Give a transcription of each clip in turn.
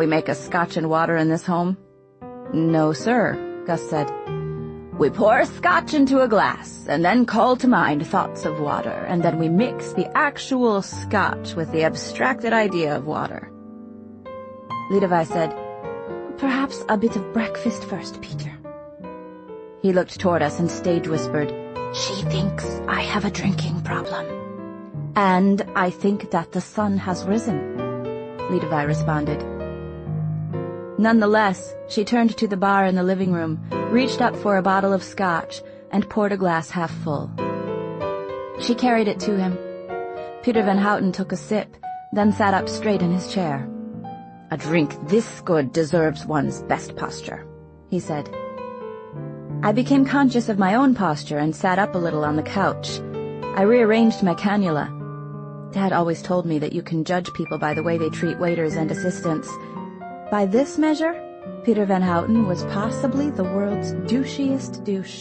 We make a scotch and water in this home?" "No, sir," Gus said. "We pour scotch into a glass, and then call to mind thoughts of water, and then we mix the actual scotch with the abstracted idea of water." Levi said, "Perhaps a bit of breakfast first, Peter." He looked toward us and stage whispered, "She thinks I have a drinking problem." "And I think that the sun has risen," Levi responded. Nonetheless, she turned to the bar in the living room, reached up for a bottle of scotch, and poured a glass half full. She carried it to him. Peter Van Houten took a sip, then sat up straight in his chair. "A drink this good deserves one's best posture," he said. I became conscious of my own posture and sat up a little on the couch. I rearranged my cannula. Dad always told me that you can judge people by the way they treat waiters and assistants. By this measure, Peter Van Houten was possibly the world's douchiest douche.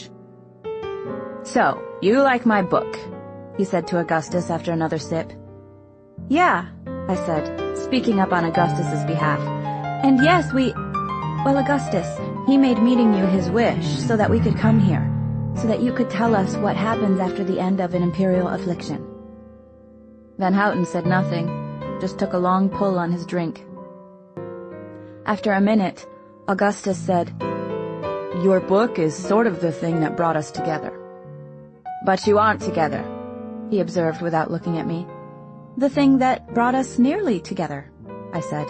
"So, you like my book?" he said to Augustus after another sip. "Yeah," I said, speaking up on Augustus's behalf. "And yes, well, Augustus, he made meeting you his wish so that we could come here, so that you could tell us what happens after the end of an imperial affliction." Van Houten said nothing, just took a long pull on his drink. After a minute, Augustus said, "Your book is sort of the thing that brought us together." "But you aren't together," he observed without looking at me. "The thing that brought us nearly together," I said.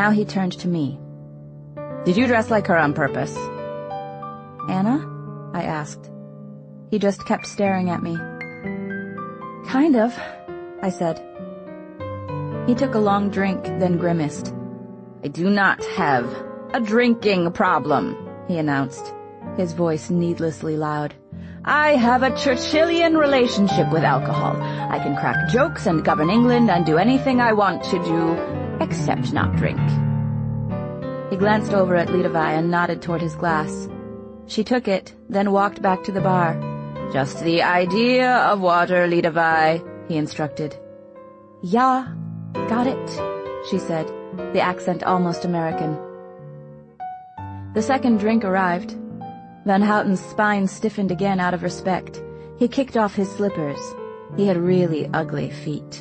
Now he turned to me. "Did you dress like her on purpose?" "Anna?" I asked. He just kept staring at me. "Kind of," I said. He took a long drink, then grimaced. "I do not have a drinking problem," he announced, his voice needlessly loud. "I have a Churchillian relationship with alcohol. I can crack jokes and govern England and do anything I want to do, except not drink." He glanced over at Levi and nodded toward his glass. She took it, then walked back to the bar. "Just the idea of water, Levi," he instructed. "Ja, got it," she said, the accent almost American. The second drink arrived. Van Houten's spine stiffened again out of respect. He kicked off his slippers. He had really ugly feet.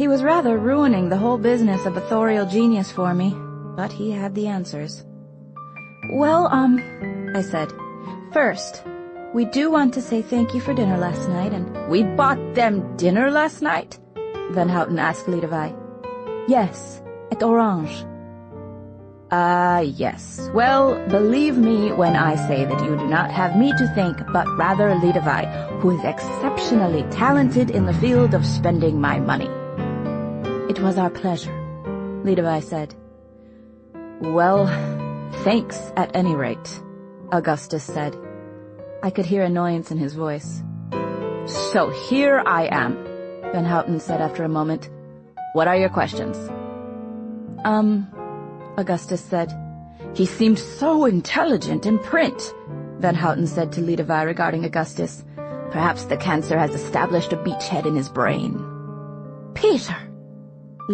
He was rather ruining the whole business of authorial genius for me, but he had the answers. "Well, I said, first, we do want to say thank you for dinner last night, and—" "We bought them dinner last night?" Van Houten asked Levi. "Yes, at Orange." Yes. Well, believe me when I say that you do not have me to thank, but rather Levi, who is exceptionally talented in the field of spending my money." "It was our pleasure," Levi said. "Well, thanks at any rate," Augustus said. I could hear annoyance in his voice. "So here I am," Van Houten said after a moment. "What are your questions?" Augustus said. "He seemed so intelligent in print," Van Houten said to Levi regarding Augustus. "Perhaps the cancer has established a beachhead in his brain." "Peter!"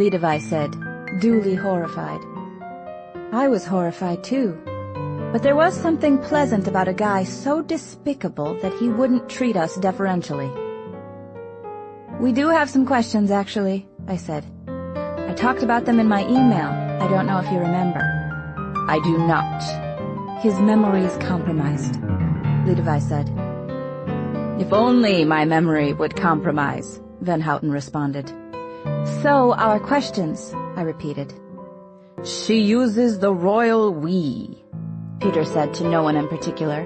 Levi said, duly horrified. I was horrified too, but there was something pleasant about a guy so despicable that he wouldn't treat us deferentially. "We do have some questions, actually," I said. "I talked about them in my email. I don't know if you remember." "I do not." "His memory is compromised," Levi said. "If only my memory would compromise," Van Houten responded. "So, our questions," I repeated. "She uses the royal we," Peter said to no one in particular.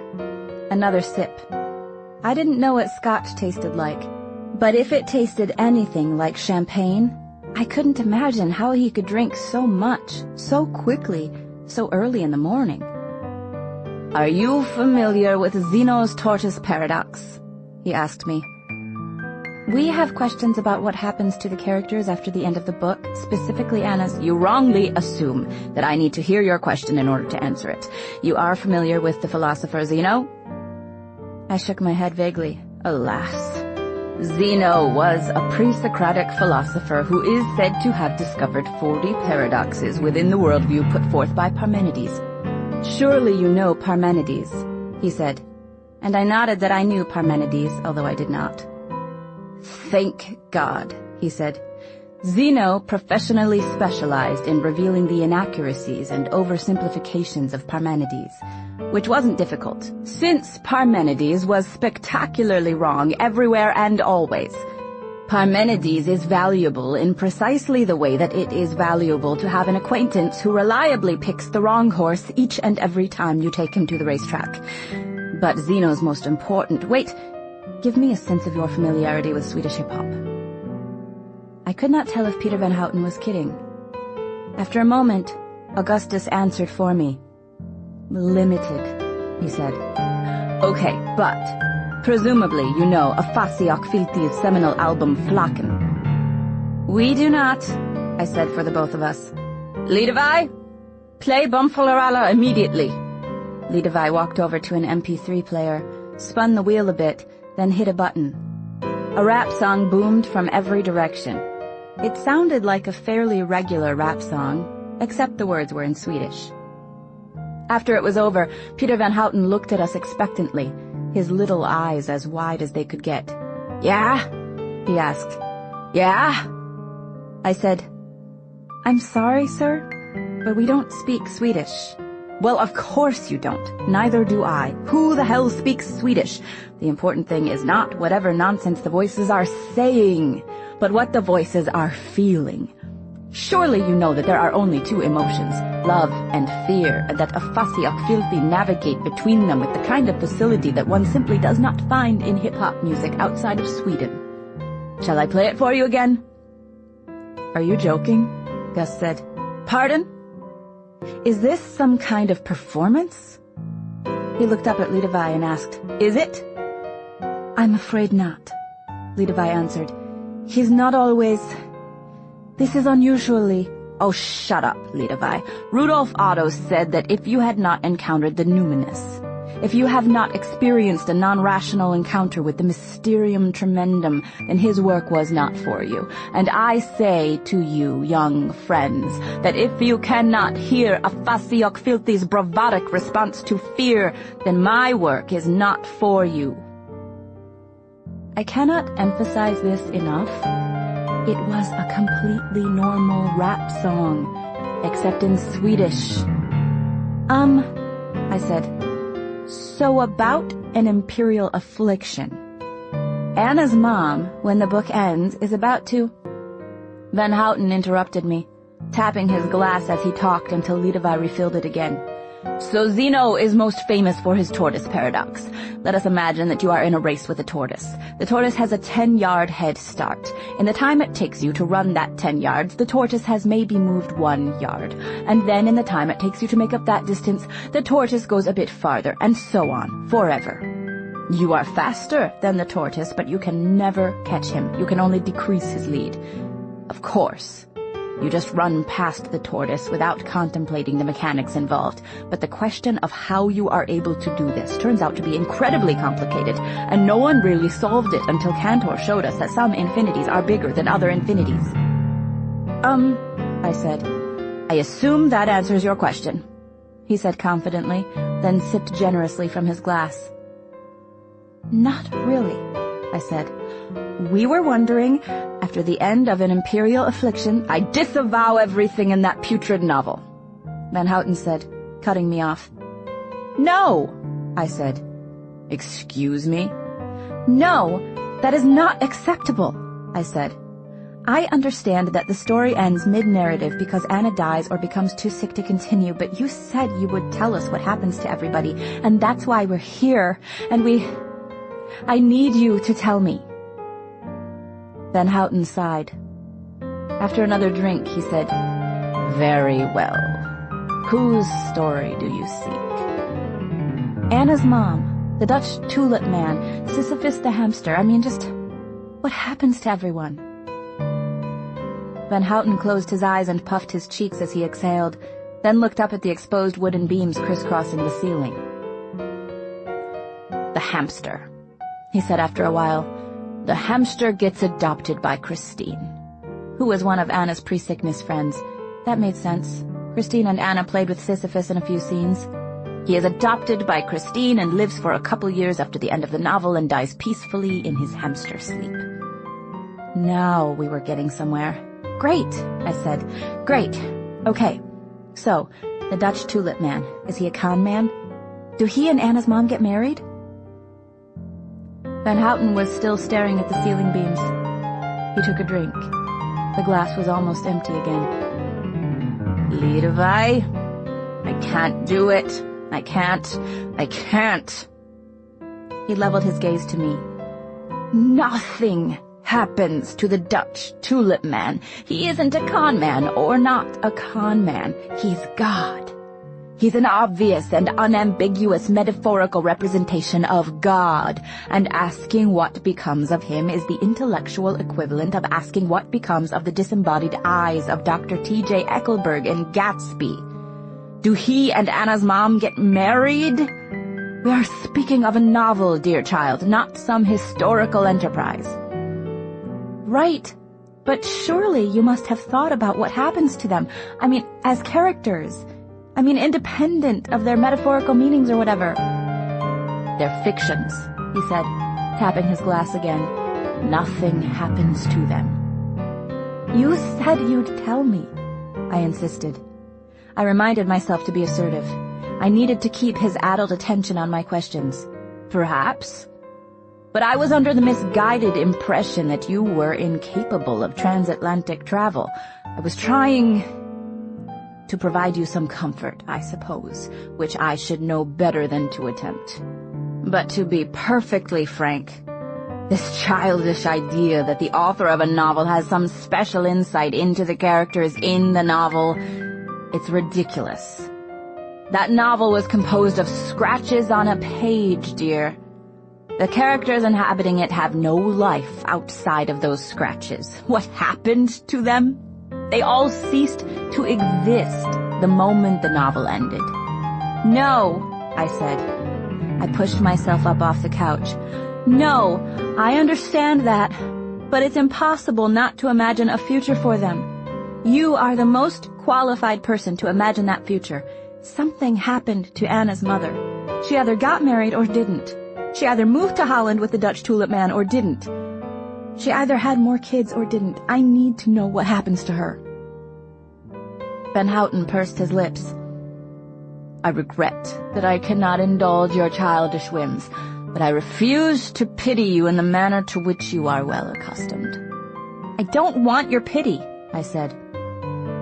Another sip. I didn't know what scotch tasted like, but if it tasted anything like champagne, I couldn't imagine how he could drink so much, so quickly, so early in the morning. "Are you familiar with Zeno's tortoise paradox?" he asked me. "We have questions about what happens to the characters after the end of the book, specifically Anna's—" "You wrongly assume that I need to hear your question in order to answer it. You are familiar with the philosopher Zeno?" I shook my head vaguely. Alas. Zeno was a pre-Socratic philosopher who is said to have discovered 40 paradoxes within the worldview put forth by Parmenides. Surely you know Parmenides, he said, and I nodded that I knew Parmenides, although I did not. Thank God, he said. Zeno professionally specialized in revealing the inaccuracies and oversimplifications of Parmenides, which wasn't difficult, since Parmenides was spectacularly wrong everywhere and always. Parmenides is valuable in precisely the way that it is valuable to have an acquaintance who reliably picks the wrong horse each and every time you take him to the racetrack. But Zeno's most important— Wait, give me a sense of your familiarity with Swedish hip-hop. I could not tell if Peter Van Houten was kidding. After a moment, Augustus answered for me. Limited, he said. Okay, but presumably you know Afasi Akfilti's seminal album Flaken. We do not, I said for the both of us. Lidevai, play Bumfularala immediately. Lidevai walked over to an MP3 player, spun the wheel a bit, then hit a button. A rap song boomed from every direction. It sounded like a fairly regular rap song, except the words were in Swedish. After it was over, Peter Van Houten looked at us expectantly, his little eyes as wide as they could get. Yeah? He asked. Yeah? I said, I'm sorry, sir, but we don't speak Swedish. Well, of course you don't. Neither do I. Who the hell speaks Swedish? The important thing is not whatever nonsense the voices are saying, but what the voices are feeling. Surely you know that there are only two emotions, love and fear, and that Afasi Akfilti navigate between them with the kind of facility that one simply does not find in hip-hop music outside of Sweden. Shall I play it for you again? Are you joking? Gus said. Pardon? Is this some kind of performance? He looked up at Lidevai and asked, Is it? I'm afraid not, Lidevai answered. He's not always— This is unusually— Oh, shut up, Lidevai. Rudolf Otto said that if you had not encountered the numinous, if you have not experienced a non-rational encounter with the mysterium tremendum, then his work was not for you. And I say to you, young friends, that if you cannot hear Afasi Akfilti's bravadic response to fear, then my work is not for you. I cannot emphasize this enough. It was a completely normal rap song, except in Swedish. I said, so about an imperial affliction. Anna's mom, when the book ends, is about to— Van Houten interrupted me, tapping his glass as he talked until Lidevai refilled it again. So Zeno is most famous for his tortoise paradox. Let us imagine that you are in a race with a tortoise. The tortoise has a 10-yard head start. In the time it takes you to run that 10 yards, the tortoise has maybe moved 1 yard. And then in the time it takes you to make up that distance, the tortoise goes a bit farther, and so on, forever. You are faster than the tortoise, but you can never catch him. You can only decrease his lead. Of course. You just run past the tortoise without contemplating the mechanics involved. But the question of how you are able to do this turns out to be incredibly complicated, and no one really solved it until Cantor showed us that some infinities are bigger than other infinities. I said. I assume that answers your question, he said confidently, then sipped generously from his glass. Not really, I said. We were wondering, after the end of an imperial affliction— I disavow everything in that putrid novel, Van Houten said, cutting me off. No, I said. Excuse me? No, that is not acceptable, I said. I understand that the story ends mid-narrative because Anna dies or becomes too sick to continue, but you said you would tell us what happens to everybody, and that's why we're here, and I need you to tell me. Van Houten sighed. After another drink, he said, Very well. Whose story do you seek? Anna's mom, the Dutch tulip man, Sisyphus the hamster. Just what happens to everyone? Van Houten closed his eyes and puffed his cheeks as he exhaled, then looked up at the exposed wooden beams crisscrossing the ceiling. The hamster, he said after a while. The hamster gets adopted by Christine, who was one of Anna's pre-sickness friends. That made sense. Christine and Anna played with Sisyphus in a few scenes. He is adopted by Christine and lives for a couple years after the end of the novel and dies peacefully in his hamster sleep. Now we were getting somewhere. Great, I said. Great. Okay. So, the Dutch tulip man, is he a con man? Do he and Anna's mom get married? Van Houten was still staring at the ceiling beams. He took a drink. The glass was almost empty again. Levi, I can't do it. I can't. He leveled his gaze to me. Nothing happens to the Dutch tulip man. He isn't a con man, or not a con man. He's God. He's an obvious and unambiguous metaphorical representation of God, and asking what becomes of him is the intellectual equivalent of asking what becomes of the disembodied eyes of Dr. T.J. Eckelberg in Gatsby. Do he and Anna's mom get married? We are speaking of a novel, dear child, not some historical enterprise. Right, but surely you must have thought about what happens to them. I mean, as characters. I mean, independent of their metaphorical meanings or whatever. They're fictions, he said, tapping his glass again. Nothing happens to them. You said you'd tell me, I insisted. I reminded myself to be assertive. I needed to keep his addled attention on my questions. Perhaps. But I was under the misguided impression that you were incapable of transatlantic travel. I was trying to provide you some comfort, I suppose, which I should know better than to attempt. But to be perfectly frank, this childish idea that the author of a novel has some special insight into the characters in the novel, it's ridiculous. That novel was composed of scratches on a page, dear. The characters inhabiting it have no life outside of those scratches. What happened to them? They all ceased to exist the moment the novel ended. No, I said. I pushed myself up off the couch. No, I understand that, but it's impossible not to imagine a future for them. You are the most qualified person to imagine that future. Something happened to Anna's mother. She either got married or didn't. She either moved to Holland with the Dutch tulip man or didn't. She either had more kids or didn't. I need to know what happens to her. Van Houten pursed his lips. I regret that I cannot indulge your childish whims, but I refuse to pity you in the manner to which you are well accustomed. I don't want your pity, I said.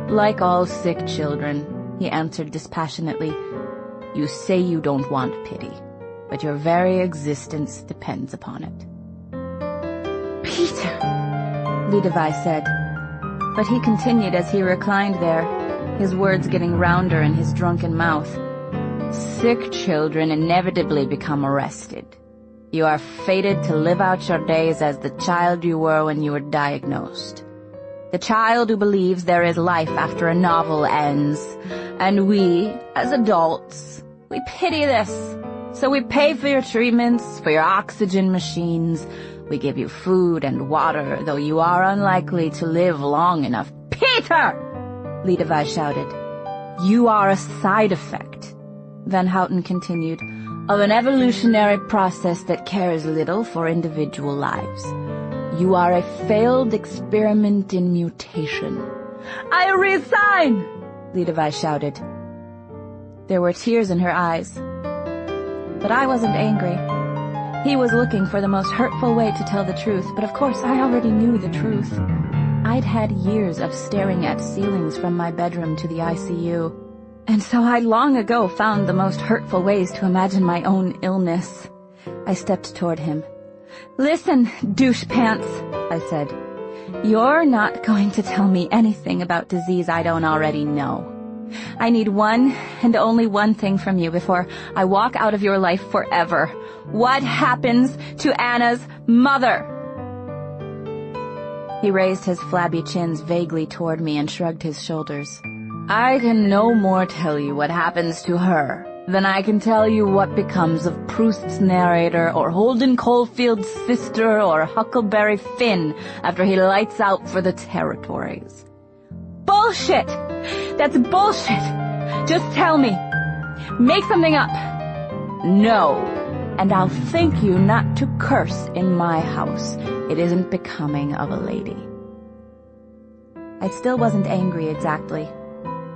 Like all sick children, he answered dispassionately. You say you don't want pity, but your very existence depends upon it. Peter, Levi said, but he continued as he reclined there, his words getting rounder in his drunken mouth. Sick children inevitably become arrested. You are fated to live out your days as the child you were when you were diagnosed. The child who believes there is life after a novel ends. And we, as adults, we pity this. So we pay for your treatments, for your oxygen machines. We give you food and water, though you are unlikely to live long enough. Peter! Levi shouted. You are a side effect, Van Houten continued, of an evolutionary process that cares little for individual lives. You are a failed experiment in mutation. I resign! Levi shouted. There were tears in her eyes. But I wasn't angry. He was looking for the most hurtful way to tell the truth, but of course I already knew the truth. I'd had years of staring at ceilings from my bedroom to the ICU, and so I'd long ago found the most hurtful ways to imagine my own illness. I stepped toward him. Listen, douche pants, I said. You're not going to tell me anything about disease I don't already know. I need one and only one thing from you before I walk out of your life forever. What happens to Anna's mother? He raised his flabby chins vaguely toward me and shrugged his shoulders. I can no more tell you what happens to her Then I can tell you what becomes of Proust's narrator, or Holden Caulfield's sister, or Huckleberry Finn after he lights out for the territories. Bullshit! That's bullshit! Just tell me. Make something up. No. And I'll thank you not to curse in my house. It isn't becoming of a lady. I still wasn't angry exactly,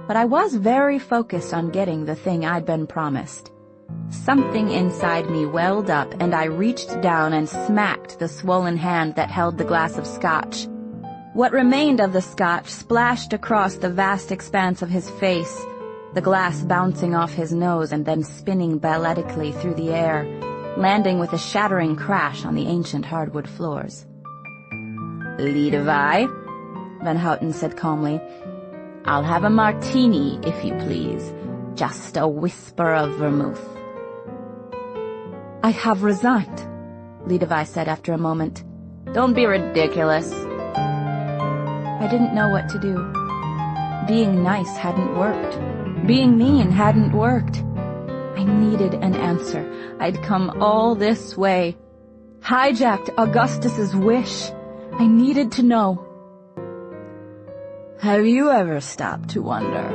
but I was very focused on getting the thing I'd been promised. Something inside me welled up, and I reached down and smacked the swollen hand that held the glass of scotch. What remained of the scotch splashed across the vast expanse of his face, the glass bouncing off his nose and then spinning balletically through the air, landing with a shattering crash on the ancient hardwood floors. "Leadavai," Van Houten said calmly. "I'll have a martini, if you please. Just a whisper of vermouth." "I have resigned," Leadavai said after a moment. "Don't be ridiculous." I didn't know what to do. Being nice hadn't worked. Being mean hadn't worked. I needed an answer. I'd come all this way. Hijacked Augustus's wish. I needed to know. "Have you ever stopped to wonder,"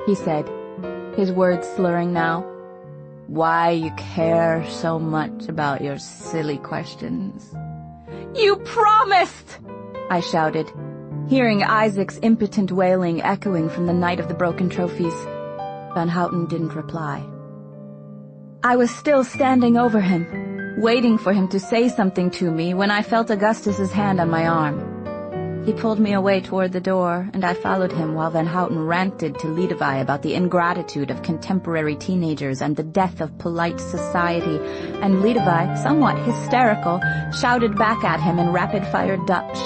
he said, his words slurring now, "why you care so much about your silly questions?" "You promised!" I shouted, hearing Isaac's impotent wailing echoing from the night of the broken trophies. Van Houten didn't reply. I was still standing over him, waiting for him to say something to me when I felt Augustus's hand on my arm. He pulled me away toward the door, and I followed him while Van Houten ranted to Leadavai about the ingratitude of contemporary teenagers and the death of polite society, and Leadavai, somewhat hysterical, shouted back at him in rapid-fire Dutch.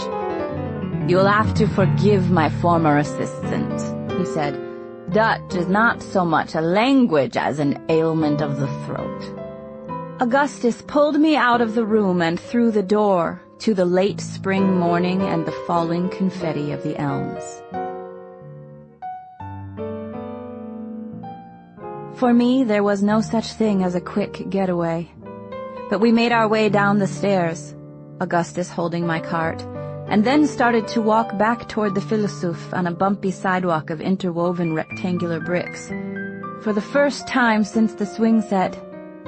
"You'll have to forgive my former assistant," he said. "Dutch is not so much a language as an ailment of the throat." Augustus pulled me out of the room and through the door, to the late spring morning and the falling confetti of the elms. For me, there was no such thing as a quick getaway. But we made our way down the stairs, Augustus holding my cart, and then started to walk back toward the Philosophe on a bumpy sidewalk of interwoven rectangular bricks. For the first time since the swing set,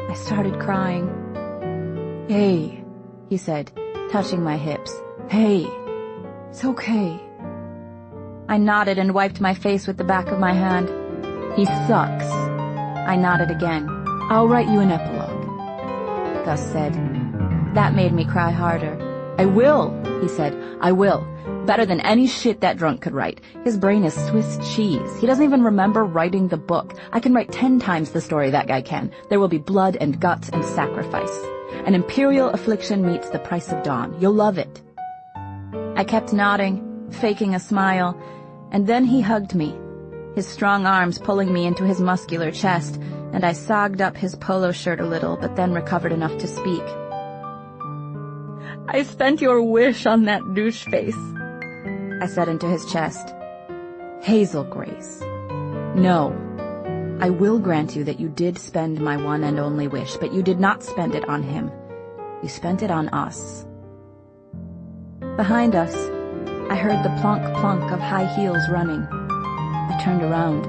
I started crying. "Hey," he said, touching my hips. "Hey, it's okay." I nodded and wiped my face with the back of my hand. "He sucks." I nodded again. "I'll write you an epilogue," Gus said. That made me cry harder. "I will," he said. "I will. Better than any shit that drunk could write. His brain is Swiss cheese. He doesn't even remember writing the book. I can write 10 times the story that guy can. There will be blood and guts and sacrifice. An imperial affliction meets the price of dawn. You'll love it." I kept nodding, faking a smile, and then he hugged me, his strong arms pulling me into his muscular chest, and I sogged up his polo shirt a little, but then recovered enough to speak. "I spent your wish on that douche face," I said into his chest. "Hazel Grace. No. I will grant you that you did spend my one and only wish, but you did not spend it on him. You spent it on us." Behind us, I heard the plonk-plonk of high heels running. I turned around.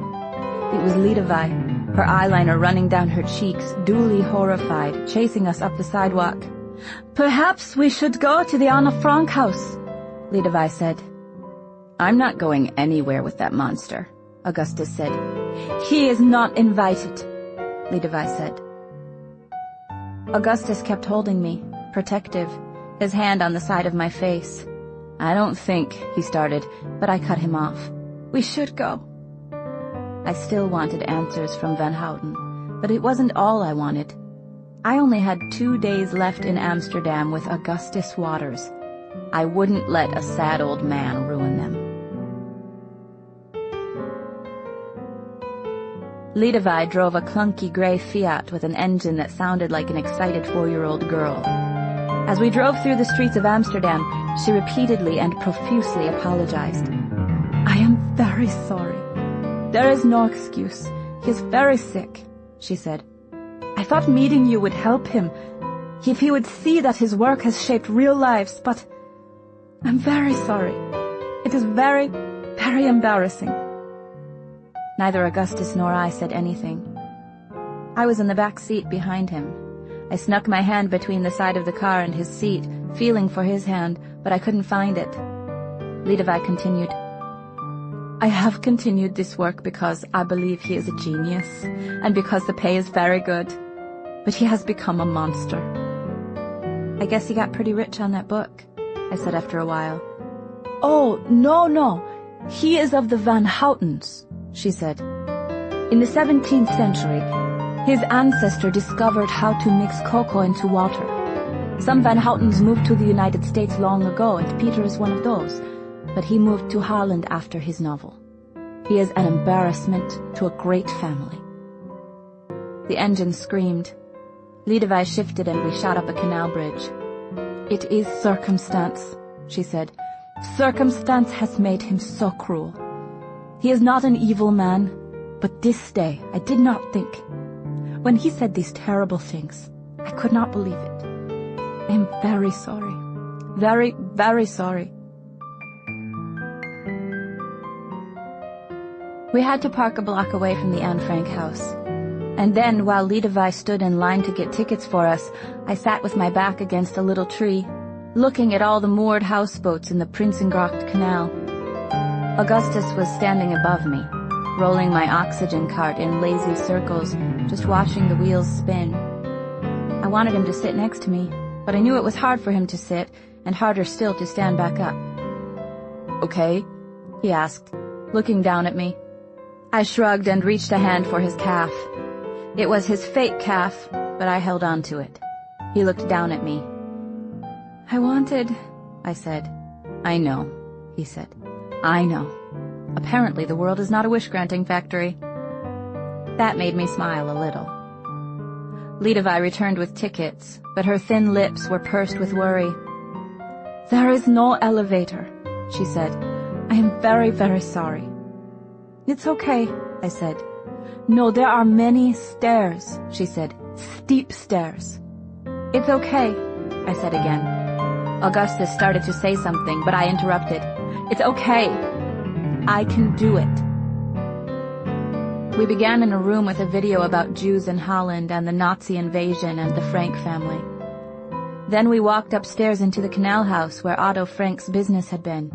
It was Leadavai, her eyeliner running down her cheeks, duly horrified, chasing us up the sidewalk. "Perhaps we should go to the Anna Frank house," Leadavai said. "I'm not going anywhere with that monster," Augustus said. "He is not invited," Leadavai said. Augustus kept holding me, protective, his hand on the side of my face. "I don't think," he started, but I cut him off. "We should go." I still wanted answers from Van Houten, but it wasn't all I wanted. I only had 2 days left in Amsterdam with Augustus Waters. I wouldn't let a sad old man ruin them. Leadavai drove a clunky gray Fiat with an engine that sounded like an excited 4-year-old girl. As we drove through the streets of Amsterdam, she repeatedly and profusely apologized. "I am very sorry. There is no excuse. He is very sick," she said. "I thought meeting you would help him, if he would see that his work has shaped real lives, but I'm very sorry. It is very, very embarrassing." Neither Augustus nor I said anything. I was in the back seat behind him. I snuck my hand between the side of the car and his seat, feeling for his hand, but I couldn't find it. Levi continued, "I have continued this work because I believe he is a genius, and because the pay is very good. But he has become a monster." "I guess he got pretty rich on that book," I said after a while. "Oh, no. He is of the Van Houtens," she said. "In the 17th century, his ancestor discovered how to mix cocoa into water. Some Van Houtens moved to the United States long ago, and Peter is one of those. But he moved to Holland after his novel. He is an embarrassment to a great family." The engine screamed. Levi shifted and we shot up a canal bridge. "It is circumstance," she said. "Circumstance has made him so cruel. He is not an evil man, but this day I did not think. When he said these terrible things, I could not believe it. I am very sorry. Very, very sorry." We had to park a block away from the Anne Frank house. And then, while Levi stood in line to get tickets for us, I sat with my back against a little tree, looking at all the moored houseboats in the Prinsengracht Canal. Augustus was standing above me, rolling my oxygen cart in lazy circles, just watching the wheels spin. I wanted him to sit next to me, but I knew it was hard for him to sit, and harder still to stand back up. "Okay?" he asked, looking down at me. I shrugged and reached a hand for his calf. It was his fake calf, but I held on to it. He looked down at me. "I wanted," I said. "I know," he said. "I know. Apparently the world is not a wish-granting factory." That made me smile a little. Levi returned with tickets, but her thin lips were pursed with worry. "There is no elevator," she said. "I am very, very sorry." "It's okay," I said. "No, there are many stairs," she said. "Steep stairs." "It's okay," I said again. Augustus started to say something, but I interrupted. "It's okay. I can do it." We began in a room with a video about Jews in Holland and the Nazi invasion and the Frank family. Then we walked upstairs into the canal house where Otto Frank's business had been.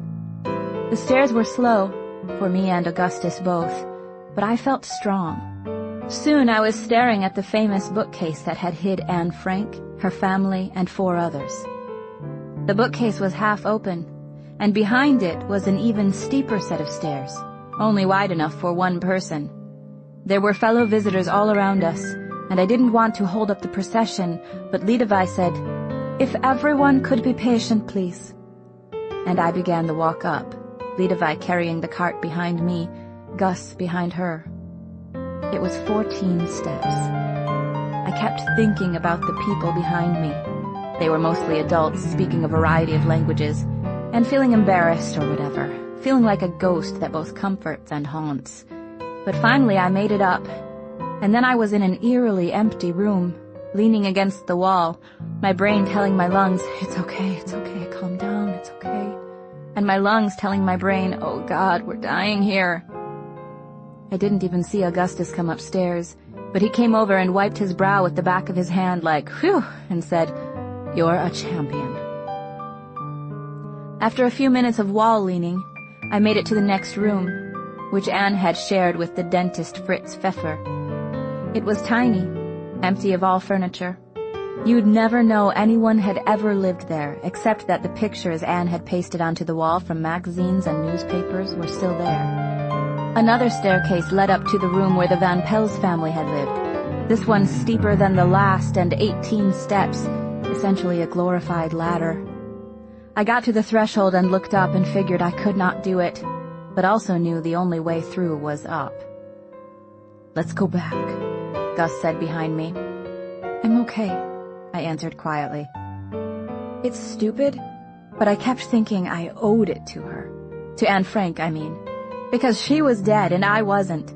The stairs were slow, for me and Augustus both, but I felt strong. Soon I was staring at the famous bookcase that had hid Anne Frank, her family, and 4 others. The bookcase was half open, and behind it was an even steeper set of stairs, only wide enough for one person. There were fellow visitors all around us, and I didn't want to hold up the procession, but Levi said, "If everyone could be patient, please." And I began the walk up, Levi carrying the cart behind me, Gus behind her. It was 14 steps. I kept thinking about the people behind me. They were mostly adults speaking a variety of languages, and feeling embarrassed or whatever, feeling like a ghost that both comforts and haunts. But finally I made it up, and then I was in an eerily empty room, leaning against the wall, my brain telling my lungs, it's okay, calm down, it's okay. And my lungs telling my brain, oh God, we're dying here. I didn't even see Augustus come upstairs, but he came over and wiped his brow with the back of his hand like, whew, and said, "You're a champion." After a few minutes of wall leaning, I made it to the next room, which Anne had shared with the dentist Fritz Pfeffer. It was tiny, empty of all furniture. You'd never know anyone had ever lived there, except that the pictures Anne had pasted onto the wall from magazines and newspapers were still there. Another staircase led up to the room where the Van Pels family had lived. This one steeper than the last and 18 steps, essentially a glorified ladder. I got to the threshold and looked up and figured I could not do it, but also knew the only way through was up. "Let's go back," Gus said behind me. "I'm okay," I answered quietly. It's stupid, but I kept thinking I owed it to her. To Anne Frank, I mean. Because she was dead and I wasn't.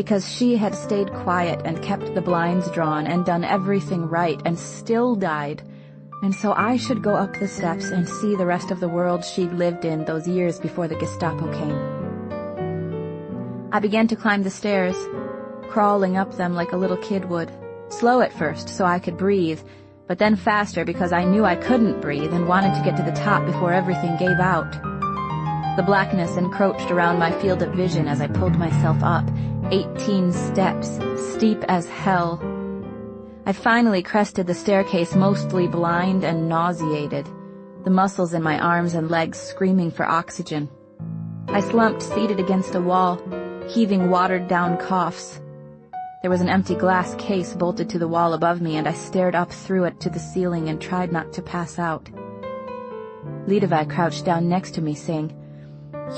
because she had stayed quiet and kept the blinds drawn and done everything right and still died, and so I should go up the steps and see the rest of the world she'd lived in those years before the Gestapo came. I began to climb the stairs, crawling up them like a little kid would, slow at first so I could breathe, but then faster because I knew I couldn't breathe and wanted to get to the top before everything gave out. The blackness encroached around my field of vision as I pulled myself up, 18 steps, steep as hell. I finally crested the staircase mostly blind and nauseated, the muscles in my arms and legs screaming for oxygen. I slumped seated against a wall, heaving watered-down coughs. There was an empty glass case bolted to the wall above me, and I stared up through it to the ceiling and tried not to pass out. Lidovi crouched down next to me, saying,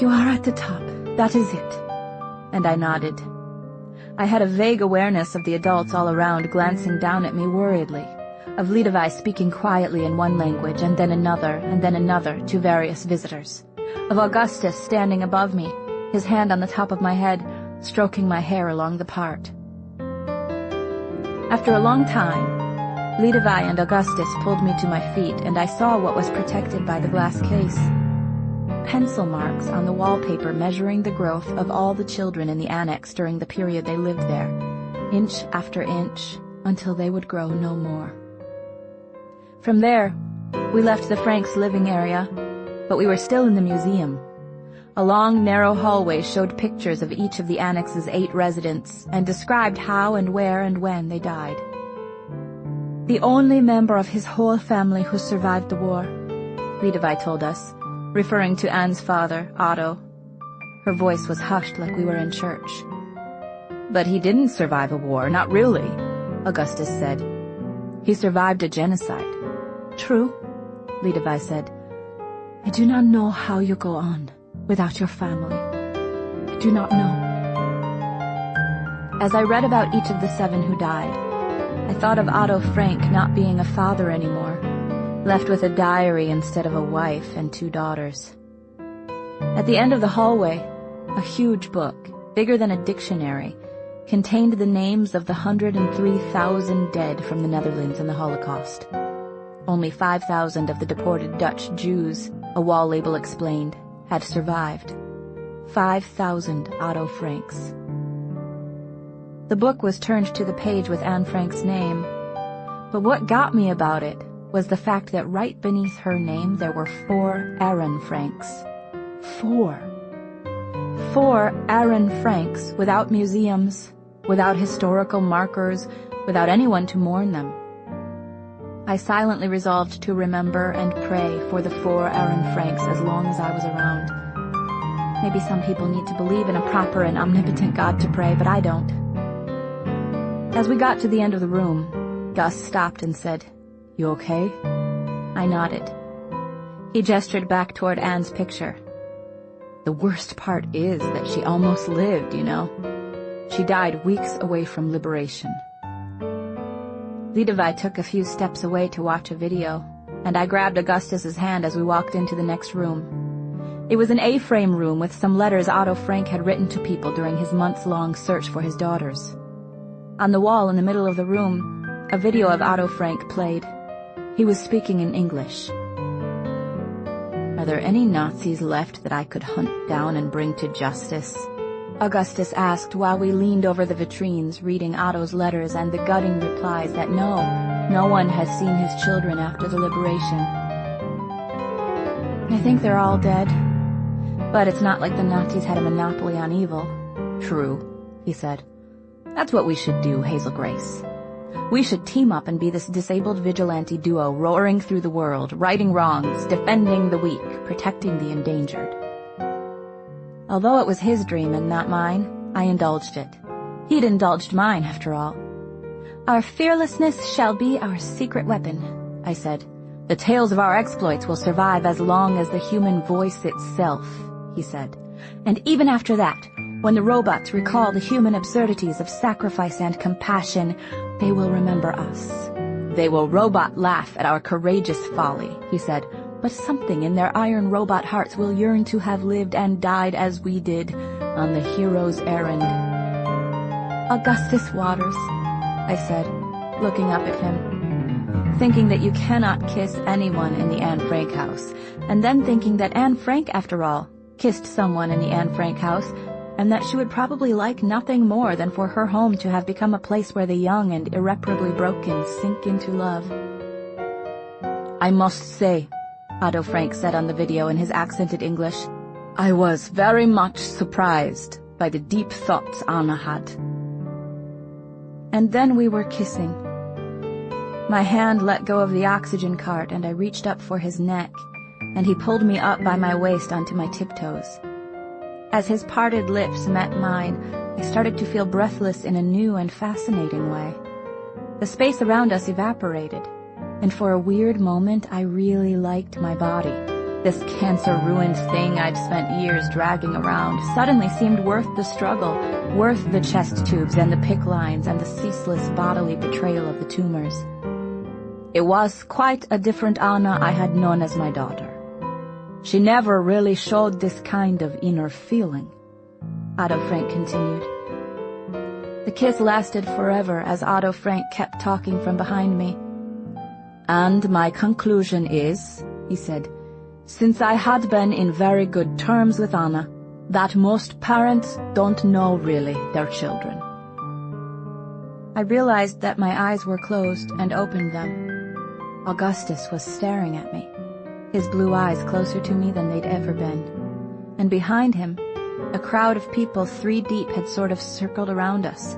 "You are at the top. That is it." And I nodded. I had a vague awareness of the adults all around glancing down at me worriedly, of Lidovi speaking quietly in one language and then another to various visitors, of Augustus standing above me, his hand on the top of my head, stroking my hair along the part. After a long time, Lidovi and Augustus pulled me to my feet, and I saw what was protected by the glass case. Pencil marks on the wallpaper measuring the growth of all the children in the annex during the period they lived there, inch after inch, until they would grow no more. From there, we left the Franks' living area, but we were still in the museum. A long, narrow hallway showed pictures of each of the annex's 8 residents and described how and where and when they died. The only member of his whole family who survived the war, Lidovi told us, referring to Anne's father, Otto. Her voice was hushed like we were in church. "But he didn't survive a war, not really," Augustus said. "He survived a genocide." "True," Lidovi said. "I do not know how you go on without your family. I do not know." As I read about each of the 7 who died, I thought of Otto Frank not being a father anymore, left with a diary instead of a wife and 2 daughters. At the end of the hallway, a huge book, bigger than a dictionary, contained the names of the 103,000 dead from the Netherlands in the Holocaust. Only 5,000 of the deported Dutch Jews, a wall label explained, had survived. 5,000 Otto Franks. The book was turned to the page with Anne Frank's name, but what got me about it was the fact that right beneath her name there were 4 Aaron Franks. 4. 4 Aaron Franks, without museums, without historical markers, without anyone to mourn them. I silently resolved to remember and pray for the 4 Aaron Franks as long as I was around. Maybe some people need to believe in a proper and omnipotent God to pray, but I don't. As we got to the end of the room, Gus stopped and said, "You okay?" I nodded. He gestured back toward Anne's picture. "The worst part is that she almost lived, you know. She died weeks away from liberation." Lidovi took a few steps away to watch a video, and I grabbed Augustus's hand as we walked into the next room. It was an A-frame room with some letters Otto Frank had written to people during his months-long search for his daughters. On the wall in the middle of the room, a video of Otto Frank played. He was speaking in English. "Are there any Nazis left that I could hunt down and bring to justice?" Augustus asked while we leaned over the vitrines reading Otto's letters and the gutting replies that no one has seen his children after the liberation. "I think they're all dead, but it's not like the Nazis had a monopoly on evil." "True," he said. "That's what we should do, Hazel Grace. We should team up and be this disabled vigilante duo roaring through the world, righting wrongs, defending the weak, protecting the endangered." Although it was his dream and not mine, I indulged it. He'd indulged mine, after all. "Our fearlessness shall be our secret weapon," I said. "The tales of our exploits will survive as long as the human voice itself," he said. "And even after that, when the robots recall the human absurdities of sacrifice and compassion, they will remember us. They will robot laugh at our courageous folly," he said, "but something in their iron robot hearts will yearn to have lived and died as we did on the hero's errand." Augustus Waters, I said, looking up at him, thinking that you cannot kiss anyone in the Anne Frank house, and then thinking that Anne Frank, after all, kissed someone in the Anne Frank house, and that she would probably like nothing more than for her home to have become a place where the young and irreparably broken sink into love. I must say, Otto Frank said on the video in his accented English, I was very much surprised by the deep thoughts Anna had. And then we were kissing. My hand let go of the oxygen cart and I reached up for his neck, and he pulled me up by my waist onto my tiptoes. As his parted lips met mine, I started to feel breathless in a new and fascinating way. The space around us evaporated, and for a weird moment I really liked my body. This cancer-ruined thing I'd spent years dragging around suddenly seemed worth the struggle, worth the chest tubes and the PICC lines and the ceaseless bodily betrayal of the tumors. It was quite a different Anna I had known as my daughter. She never really showed this kind of inner feeling, Otto Frank continued. The kiss lasted forever as Otto Frank kept talking from behind me. And my conclusion is, he said, since I had been in very good terms with Anna, that most parents don't know really their children. I realized that my eyes were closed and opened them. Augustus was staring at me, his blue eyes closer to me than they'd ever been. And behind him, a crowd of people 3 deep had sort of circled around us.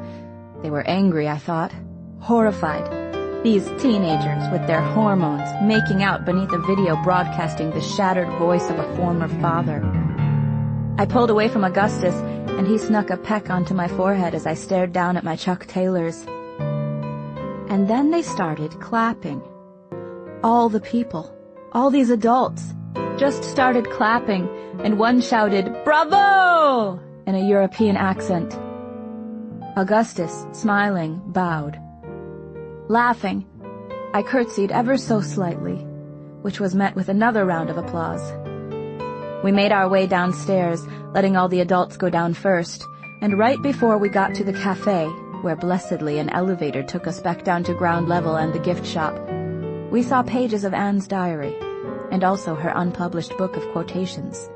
They were angry, I thought, horrified. These teenagers with their hormones making out beneath a video broadcasting the shattered voice of a former father. I pulled away from Augustus, and he snuck a peck onto my forehead as I stared down at my Chuck Taylors. And then they started clapping. All the people, all these adults, just started clapping, and one shouted, "Bravo!" in a European accent. Augustus, smiling, bowed. Laughing, I curtsied ever so slightly, which was met with another round of applause. We made our way downstairs, letting all the adults go down first, and right before we got to the cafe, where blessedly an elevator took us back down to ground level and the gift shop, we saw pages of Anne's diary, and also her unpublished book of quotations.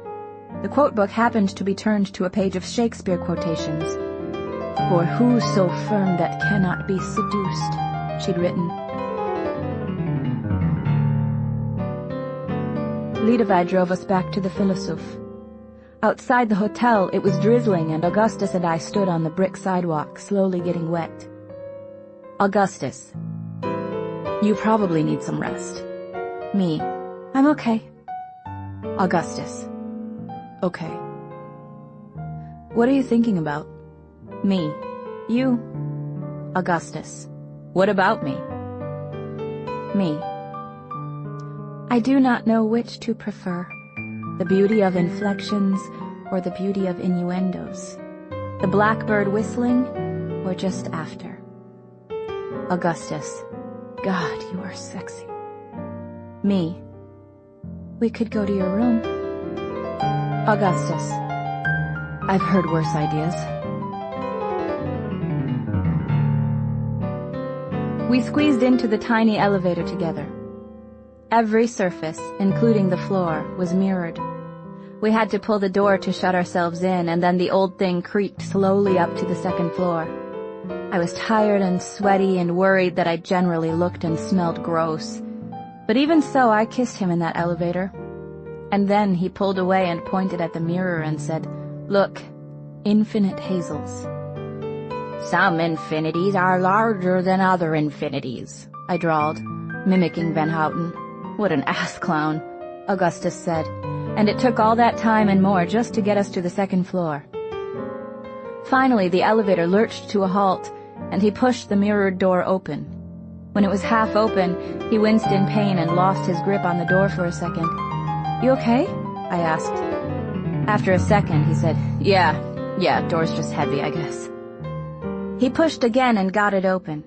The quote book happened to be turned to a page of Shakespeare quotations. "For who so firm that cannot be seduced," she'd written. Liedewey drove us back to the Philosophe. Outside the hotel, it was drizzling, and Augustus and I stood on the brick sidewalk, slowly getting wet. Augustus, you probably need some rest. Me, I'm okay. Augustus, okay. What are you thinking about? Me, you. Augustus, what about me? Me. I do not know which to prefer, the beauty of inflections or the beauty of innuendos, the blackbird whistling or just after. Augustus, God, you are sexy. Me, we could go to your room. Augustus, I've heard worse ideas. We squeezed into the tiny elevator together. Every surface, including the floor, was mirrored. We had to pull the door to shut ourselves in, and then the old thing creaked slowly up to the second floor. I was tired and sweaty and worried that I generally looked and smelled gross. But even so, I kissed him in that elevator. And then he pulled away and pointed at the mirror and said, "Look, infinite hazels." "Some infinities are larger than other infinities," I drawled, mimicking Van Houten. "What an ass clown," Augustus said, and it took all that time and more just to get us to the second floor. Finally, the elevator lurched to a halt, and he pushed the mirrored door open. When it was half open, he winced in pain and lost his grip on the door for a second. "You okay?" I asked. After a second, he said, Yeah, door's just heavy, I guess." He pushed again and got it open.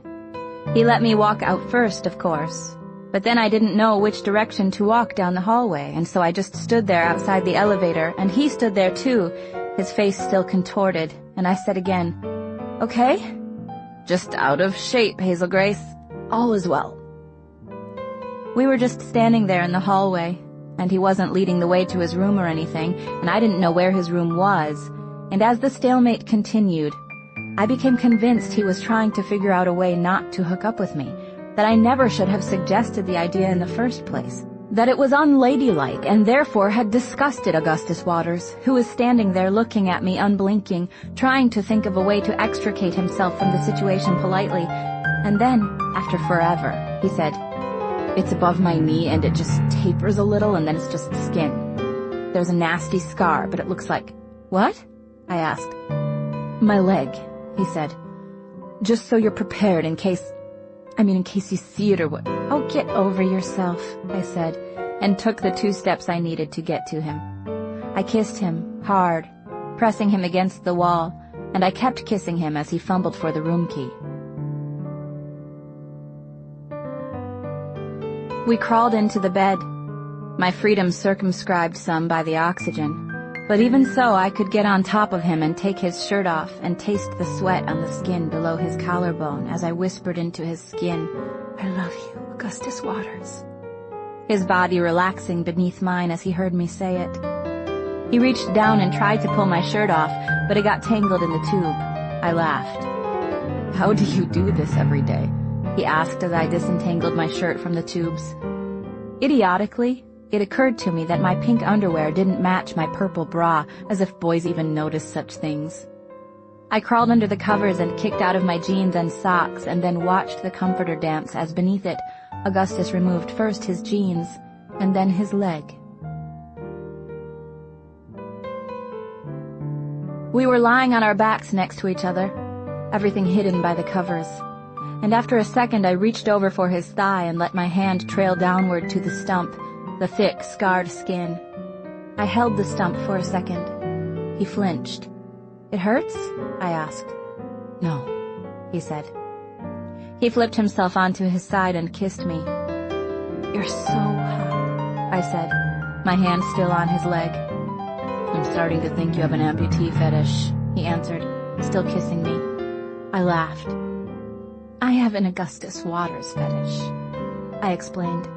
He let me walk out first, of course. But then I didn't know which direction to walk down the hallway, and so I just stood there outside the elevator, and he stood there too, his face still contorted, and I said again, Okay? Just out of shape, Hazel Grace. All is well. We were just standing there in the hallway, and he wasn't leading the way to his room or anything, and I didn't know where his room was. And as the stalemate continued, I became convinced he was trying to figure out a way not to hook up with me, that I never should have suggested the idea in the first place, that it was unladylike and therefore had disgusted Augustus Waters, who was standing there looking at me unblinking, trying to think of a way to extricate himself from the situation politely. And then, after forever, he said, "It's above my knee and it just tapers a little and then it's just skin. There's a nasty scar, but it looks like..." "What?" I asked. "My leg," he said. "Just so you're prepared in case you see it or what." "Oh, get over yourself," I said, and took the 2 steps I needed to get to him. I kissed him, hard, pressing him against the wall, and I kept kissing him as he fumbled for the room key. We crawled into the bed, my freedom circumscribed some by the oxygen. But even so, I could get on top of him and take his shirt off and taste the sweat on the skin below his collarbone as I whispered into his skin, "I love you, Augustus Waters," his body relaxing beneath mine as he heard me say it. He reached down and tried to pull my shirt off, but it got tangled in the tube. I laughed. "How do you do this every day?" he asked as I disentangled my shirt from the tubes. Idiotically, it occurred to me that my pink underwear didn't match my purple bra, as if boys even noticed such things. I crawled under the covers and kicked out of my jeans and socks and then watched the comforter dance as beneath it, Augustus removed first his jeans and then his leg. We were lying on our backs next to each other, everything hidden by the covers. And after a second I reached over for his thigh and let my hand trail downward to the stump, the thick, scarred skin. I held the stump for a second. He flinched. "It hurts?" I asked. "No," he said. He flipped himself onto his side and kissed me. "You're so hot," I said, my hand still on his leg. "I'm starting to think you have an amputee fetish," he answered, still kissing me. I laughed. "I have an Augustus Waters fetish," I explained.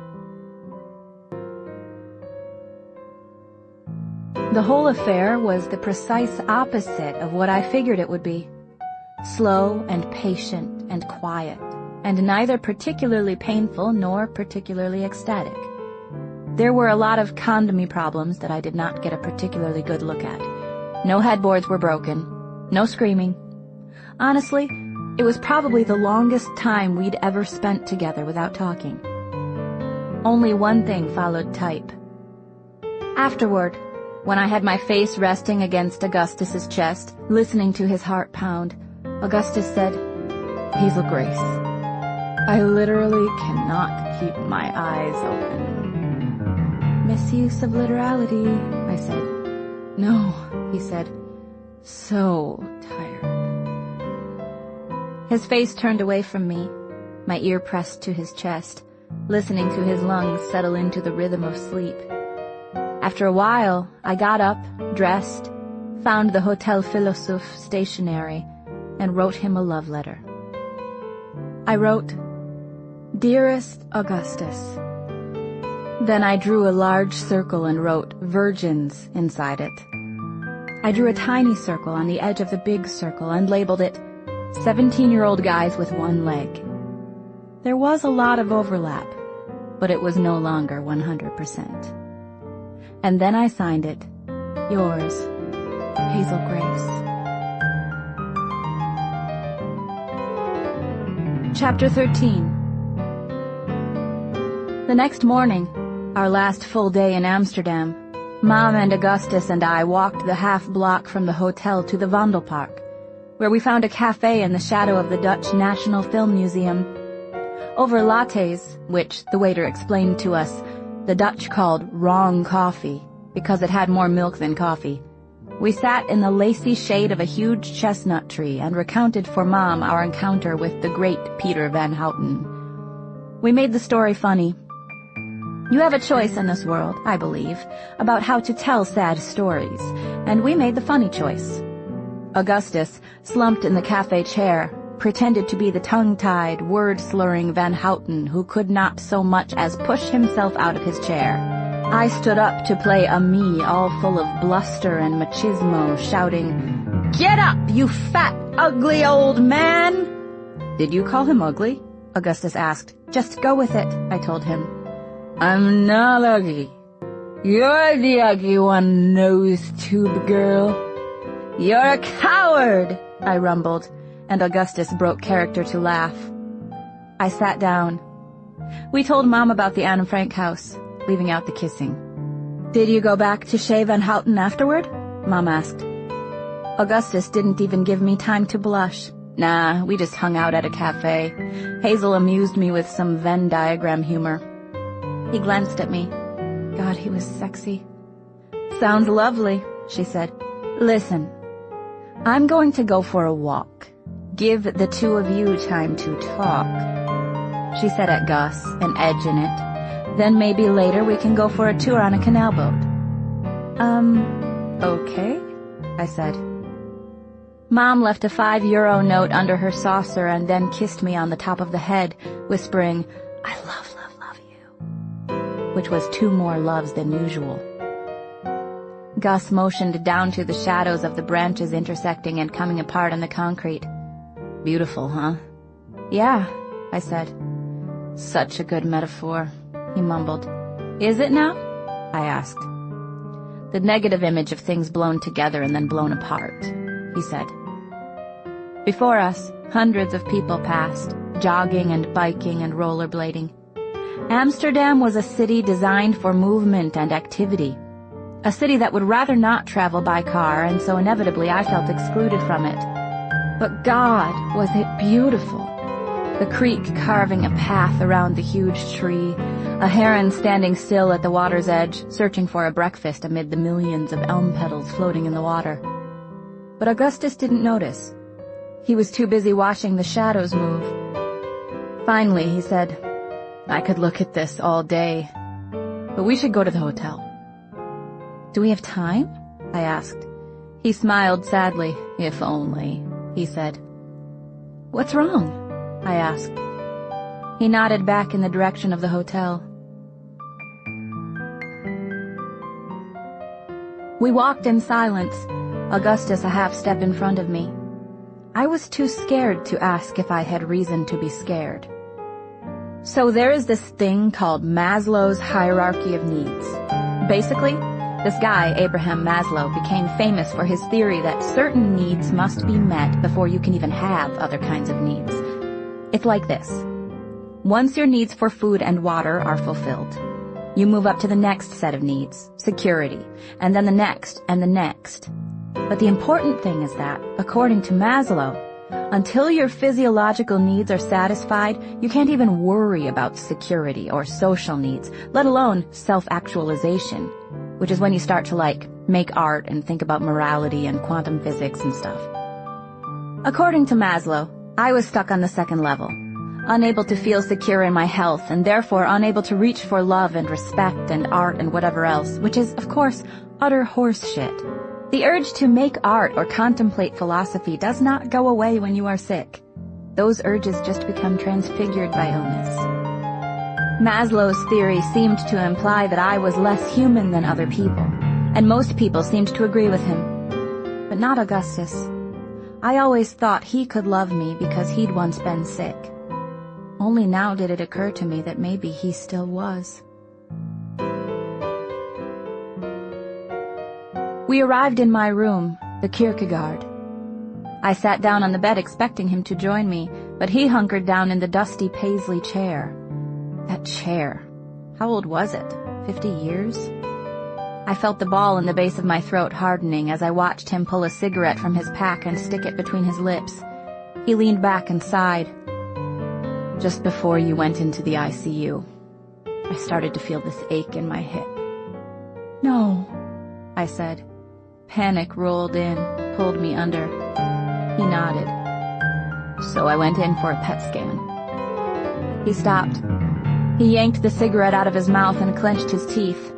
The whole affair was the precise opposite of what I figured it would be. Slow and patient and quiet, and neither particularly painful nor particularly ecstatic. There were a lot of condomy problems that I did not get a particularly good look at. No headboards were broken, no screaming. Honestly, it was probably the longest time we'd ever spent together without talking. Only one thing followed type. Afterward, when I had my face resting against Augustus's chest, listening to his heart pound, Augustus said, "Hazel Grace, I literally cannot keep my eyes open." "Misuse of literality," I said. "No," he said. "So tired." His face turned away from me, my ear pressed to his chest, listening to his lungs settle into the rhythm of sleep. After a while, I got up, dressed, found the Hotel Philosophe stationery, and wrote him a love letter. I wrote, "Dearest Augustus." Then I drew a large circle and wrote "Virgins" inside it. I drew a tiny circle on the edge of the big circle and labeled it 17-year-old guys with one leg. There was a lot of overlap, but it was no longer 100%. And then I signed it, "Yours, Hazel Grace." Chapter 13. The next morning, our last full day in Amsterdam, Mom and Augustus and I walked the half block from the hotel to the Vondelpark, where we found a cafe in the shadow of the Dutch National Film Museum. Over lattes, which, the waiter explained to us, the Dutch called wrong coffee because it had more milk than coffee, we sat in the lacy shade of a huge chestnut tree and recounted for Mom our encounter with the great Peter Van Houten. We made the story funny. You have a choice in this world, I believe, about how to tell sad stories, and we made the funny choice. Augustus, slumped in the cafe chair, pretended to be the tongue-tied, word-slurring Van Houten who could not so much as push himself out of his chair. I stood up to play a me all full of bluster and machismo, shouting, "Get up, you fat, ugly old man!" "Did you call him ugly?" Augustus asked. "Just go with it," I told him. "I'm not ugly. You're the ugly one, nose tube girl." "You're a coward," I rumbled, and Augustus broke character to laugh. I sat down. We told Mom about the Anne Frank house, leaving out the kissing. "Did you go back to Chez Van Houten afterward?" Mom asked. Augustus didn't even give me time to blush. Nah, we just hung out at a cafe. Hazel amused me with some Venn diagram humor. He glanced at me. God, he was sexy. "Sounds lovely," she said. "Listen, I'm going to go for a walk. Give the two of you time to talk." She said at Gus, an edge in it. "Then maybe later we can go for a tour on a canal boat." Okay, I said. Mom left a €5 note under her saucer and then kissed me on the top of the head, whispering, "I love you," which was 2 more loves than usual. Gus motioned down to the shadows of the branches intersecting and coming apart on the concrete. "Beautiful, huh?" "Yeah," I said. "Such a good metaphor," he mumbled. "Is it now?" I asked. "The negative image of things blown together and then blown apart," he said. Before us, hundreds of people passed, jogging and biking and rollerblading. Amsterdam was a city designed for movement and activity. A city that would rather not travel by car, and so inevitably I felt excluded from it. But God, was it beautiful! The creek carving a path around the huge tree, a heron standing still at the water's edge, searching for a breakfast amid the millions of elm petals floating in the water. But Augustus didn't notice. He was too busy watching the shadows move. Finally, he said, "I could look at this all day, but we should go to the hotel." "Do we have time?" I asked. He smiled sadly. "If only," he said. "What's wrong?" I asked. He nodded back in the direction of the hotel. We walked in silence, Augustus a half step in front of me. I was too scared to ask if I had reason to be scared. So there is this thing called Maslow's hierarchy of needs. Basically, this guy, Abraham Maslow, became famous for his theory that certain needs must be met before you can even have other kinds of needs. It's like this. Once your needs for food and water are fulfilled, you move up to the next set of needs, security, and then the next and the next. But the important thing is that, according to Maslow, until your physiological needs are satisfied, you can't even worry about security or social needs, let alone self-actualization, which is when you start to, make art and think about morality and quantum physics and stuff. According to Maslow, I was stuck on the second level, unable to feel secure in my health and therefore unable to reach for love and respect and art and whatever else, which is, of course, utter horse shit. The urge to make art or contemplate philosophy does not go away when you are sick. Those urges just become transfigured by illness. Maslow's theory seemed to imply that I was less human than other people, and most people seemed to agree with him. But not Augustus. I always thought he could love me because he'd once been sick. Only now did it occur to me that maybe he still was. We arrived in my room, the Kierkegaard. I sat down on the bed expecting him to join me, but he hunkered down in the dusty paisley chair. That chair. How old was it? 50 years? I felt the ball in the base of my throat hardening as I watched him pull a cigarette from his pack and stick it between his lips. He leaned back and sighed. "Just before you went into the ICU, I started to feel this ache in my hip." "No," I said. Panic rolled in, pulled me under. He nodded. "So I went in for a PET scan." He stopped. He yanked the cigarette out of his mouth and clenched his teeth.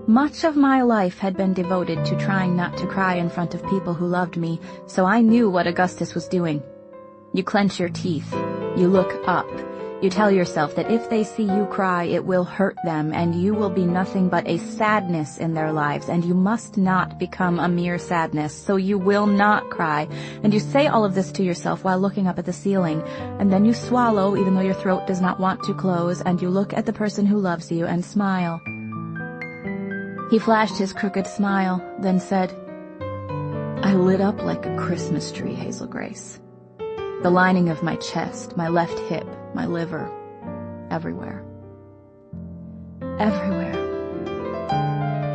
Much of my life had been devoted to trying not to cry in front of people who loved me, so I knew what Augustus was doing. You clench your teeth. You look up. You tell yourself that if they see you cry, it will hurt them, and you will be nothing but a sadness in their lives, and you must not become a mere sadness, so you will not cry. And you say all of this to yourself while looking up at the ceiling, and then you swallow even though your throat does not want to close, and you look at the person who loves you and smile. He flashed his crooked smile, then said, "I lit up like a Christmas tree, Hazel Grace. The lining of my chest, my left hip, my liver, everywhere. Everywhere."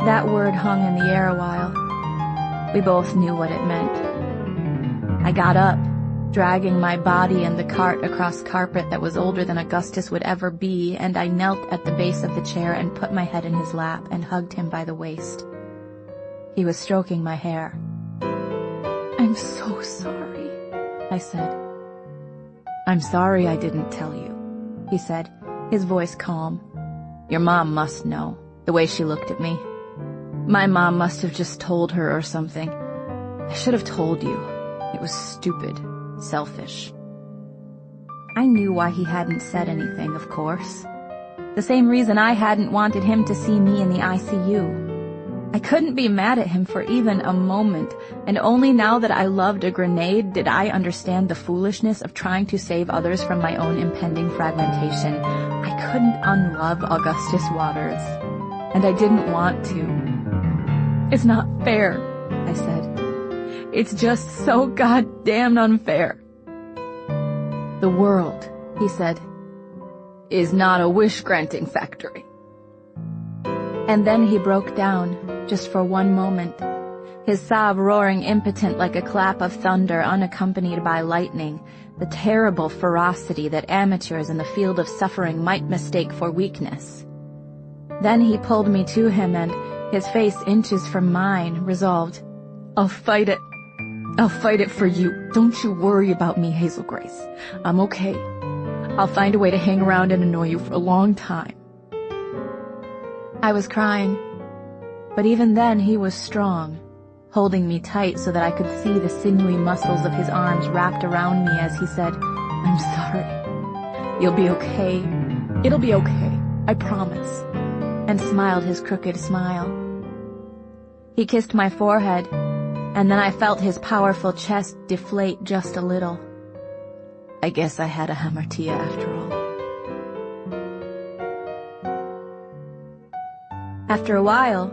That word hung in the air a while. We both knew what it meant. I got up, dragging my body and the cart across carpet that was older than Augustus would ever be, and I knelt at the base of the chair and put my head in his lap and hugged him by the waist. He was stroking my hair. "I'm so sorry," I said. "I'm sorry I didn't tell you," he said, his voice calm. "Your mom must know, the way she looked at me. My mom must have just told her or something. I should have told you. It was stupid, selfish." I knew why he hadn't said anything, of course. The same reason I hadn't wanted him to see me in the ICU. I couldn't be mad at him for even a moment, and only now that I loved a grenade did I understand the foolishness of trying to save others from my own impending fragmentation. I couldn't unlove Augustus Waters, and I didn't want to. "It's not fair," I said. "It's just so goddamn unfair." "The world," he said, "is not a wish-granting factory." And then he broke down, just for one moment, his sob roaring impotent like a clap of thunder unaccompanied by lightning, the terrible ferocity that amateurs in the field of suffering might mistake for weakness. Then he pulled me to him and, his face inches from mine, resolved, "I'll fight it. I'll fight it for you. Don't you worry about me, Hazel Grace. I'm okay. I'll find a way to hang around and annoy you for a long time." I was crying, but even then he was strong, holding me tight so that I could see the sinewy muscles of his arms wrapped around me as he said, "I'm sorry. You'll be okay. It'll be okay. I promise," and smiled his crooked smile. He kissed my forehead, and then I felt his powerful chest deflate just a little. I guess I had a hamartia after all. After a while,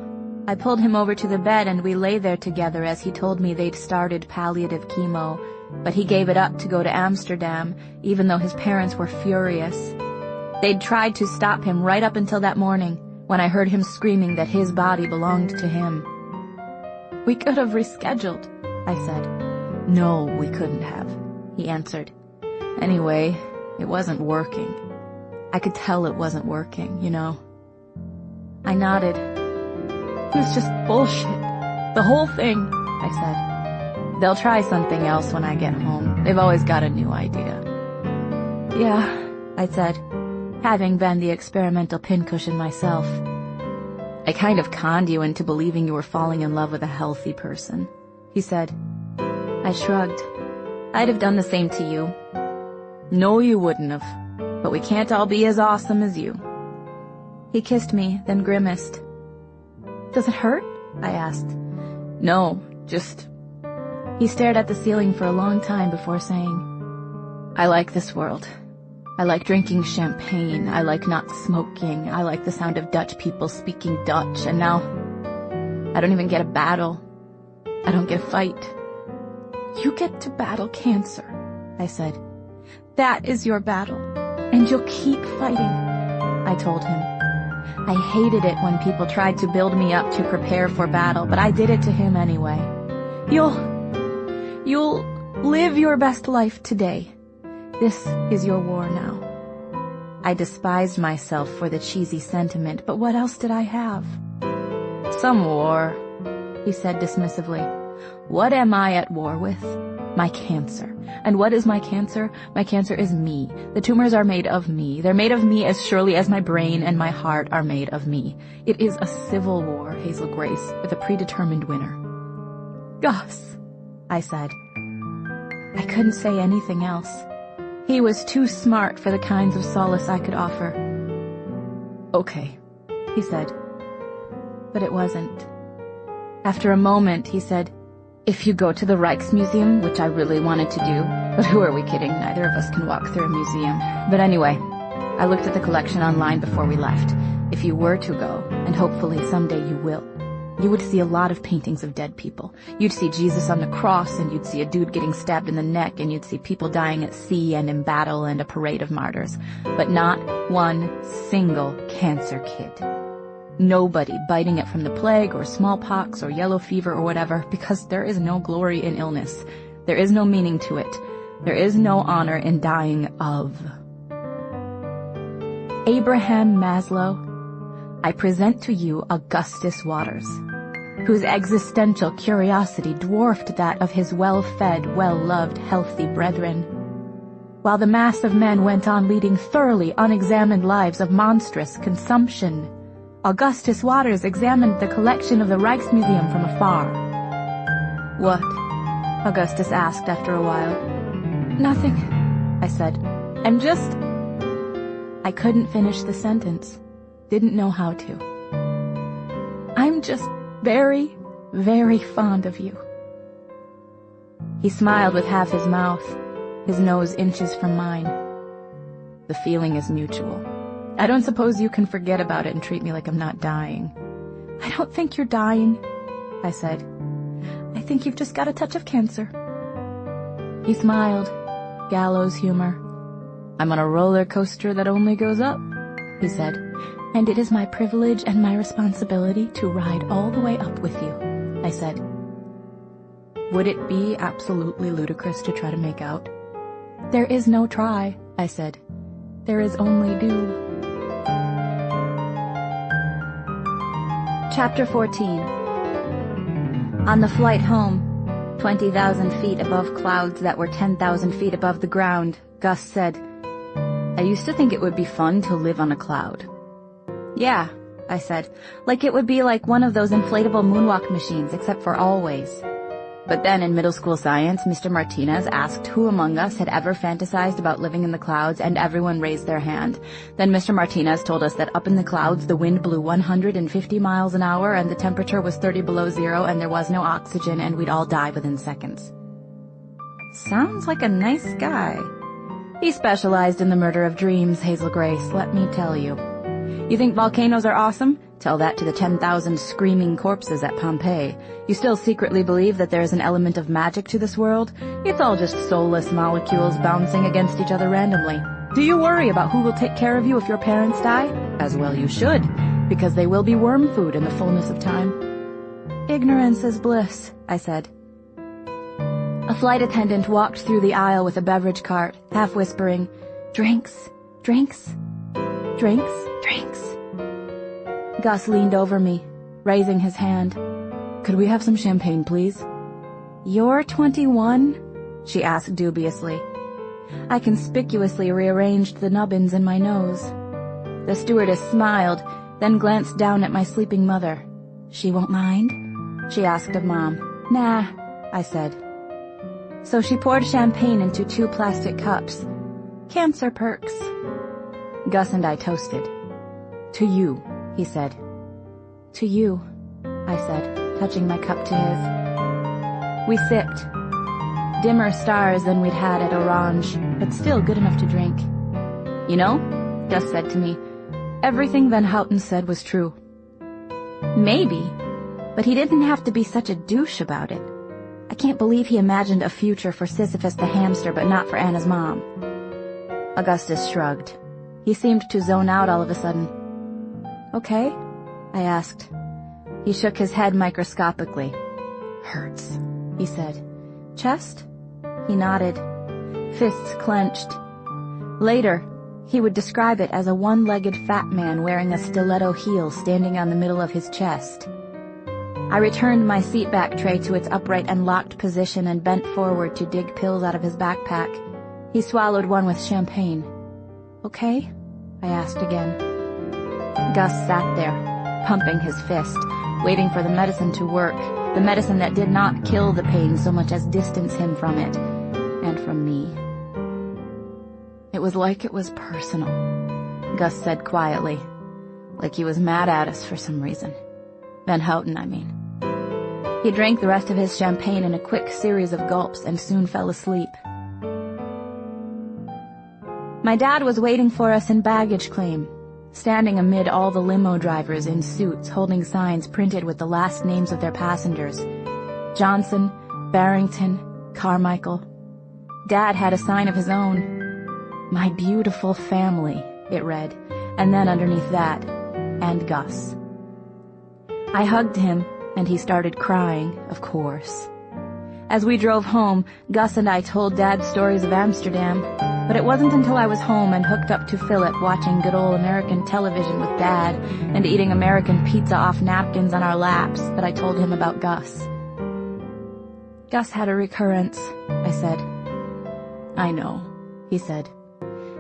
I pulled him over to the bed and we lay there together as he told me they'd started palliative chemo, but he gave it up to go to Amsterdam, even though his parents were furious. They'd tried to stop him right up until that morning, when I heard him screaming that his body belonged to him. "We could have rescheduled," I said. "No, we couldn't have," he answered. "Anyway, it wasn't working. I could tell it wasn't working, you know." I nodded. "It was just bullshit. The whole thing," I said. "They'll try something else when I get home. They've always got a new idea." "Yeah," I said, having been the experimental pincushion myself. "I kind of conned you into believing you were falling in love with a healthy person," he said. I shrugged. "I'd have done the same to you." "No, you wouldn't have. But we can't all be as awesome as you." He kissed me, then grimaced. "Does it hurt?" I asked. "No, just..." He stared at the ceiling for a long time before saying, "I like this world. I like drinking champagne. I like not smoking. I like the sound of Dutch people speaking Dutch. And now, I don't even get a battle. I don't get a fight." "You get to battle cancer," I said. "That is your battle, and you'll keep fighting," I told him. I hated it when people tried to build me up to prepare for battle, but I did it to him anyway. You'll live your best life today. This is your war now." I despised myself for the cheesy sentiment, but what else did I have? "Some war," he said dismissively. What am I at war with? My cancer. And what is my cancer? My cancer is me. The tumors are made of me. They're made of me as surely as my brain and my heart are made of me. It is a civil war, Hazel Grace, with a predetermined winner. Gus, I said. I couldn't say anything else. He was too smart for the kinds of solace I could offer. Okay, he said. But it wasn't. After a moment, he said, if you go to the Rijksmuseum, which I really wanted to do, but who are we kidding? Neither of us can walk through a museum. But anyway, I looked at the collection online before we left. If you were to go, and hopefully someday you will, you would see a lot of paintings of dead people. You'd see Jesus on the cross, and you'd see a dude getting stabbed in the neck, and you'd see people dying at sea and in battle and a parade of martyrs. But not one single cancer kid. Nobody biting it from the plague or smallpox or yellow fever or whatever, because there is no glory in illness. There is no meaning to it. There is no honor in dying of. Abraham Maslow, I present to you Augustus Waters, whose existential curiosity dwarfed that of his well-fed, well-loved, healthy brethren. While the mass of men went on leading thoroughly unexamined lives of monstrous consumption, Augustus Waters examined the collection of the Rijksmuseum from afar. What? Augustus asked after a while. Nothing, I said. I couldn't finish the sentence. Didn't know how to. I'm just very, very fond of you. He smiled with half his mouth, his nose inches from mine. The feeling is mutual. I don't suppose you can forget about it and treat me like I'm not dying. I don't think you're dying, I said. I think you've just got a touch of cancer. He smiled. Gallows humor. I'm on a roller coaster that only goes up, he said, and it is my privilege and my responsibility to ride all the way up with you, I said. Would it be absolutely ludicrous to try to make out? There is no try, I said. There is only do. Chapter 14. On the flight home, 20,000 feet above clouds that were 10,000 feet above the ground, Gus said, I used to think it would be fun to live on a cloud. Yeah, I said, like it would be like one of those inflatable moonwalk machines, except for always. But then in middle school science, Mr. Martinez asked who among us had ever fantasized about living in the clouds, and everyone raised their hand. Then Mr. Martinez told us that up in the clouds the wind blew 150 miles an hour and the temperature was 30 below zero and there was no oxygen and we'd all die within seconds. Sounds like a nice guy. He specialized in the murder of dreams, Hazel Grace, let me tell you. You think volcanoes are awesome? Tell that to the 10,000 screaming corpses at Pompeii. You still secretly believe that there is an element of magic to this world? It's all just soulless molecules bouncing against each other randomly. Do you worry about who will take care of you if your parents die? As well you should, because they will be worm food in the fullness of time. Ignorance is bliss, I said. A flight attendant walked through the aisle with a beverage cart, half whispering, Drinks, drinks, drinks, drinks. Gus leaned over me, raising his hand. Could we have some champagne, please? You're 21? She asked dubiously. I conspicuously rearranged the nubbins in my nose. The stewardess smiled, then glanced down at my sleeping mother. She won't mind? She asked of Mom. Nah, I said. So she poured champagne into 2 plastic cups. Cancer perks. Gus and I toasted. To you, he said. To you, I said, touching my cup to his. We sipped. Dimmer stars than we'd had at Orange, but still good enough to drink. You know, Gus said to me, everything Van Houten said was true. Maybe, but he didn't have to be such a douche about it. I can't believe he imagined a future for Sisyphus the hamster, but not for Anna's mom. Augustus shrugged. He seemed to zone out all of a sudden. Okay? I asked. He shook his head microscopically. Hurts, he said. Chest? He nodded. Fists clenched. Later, he would describe it as a one-legged fat man wearing a stiletto heel standing on the middle of his chest. I returned my seatback tray to its upright and locked position and bent forward to dig pills out of his backpack. He swallowed one with champagne. "Okay?" I asked again. Gus sat there, pumping his fist, waiting for the medicine to work, the medicine that did not kill the pain so much as distance him from it, and from me. "It was like it was personal," Gus said quietly, like he was mad at us for some reason. Van Houten, I mean. He drank the rest of his champagne in a quick series of gulps and soon fell asleep. My dad was waiting for us in baggage claim, standing amid all the limo drivers in suits holding signs printed with the last names of their passengers. Johnson, Barrington, Carmichael. Dad had a sign of his own. "My beautiful family," it read, and then underneath that, "and Gus." I hugged him, and he started crying, of course. As we drove home, Gus and I told Dad stories of Amsterdam, but it wasn't until I was home and hooked up to Philip watching good old American television with Dad and eating American pizza off napkins on our laps that I told him about Gus. "Gus had a recurrence," I said. "I know," he said.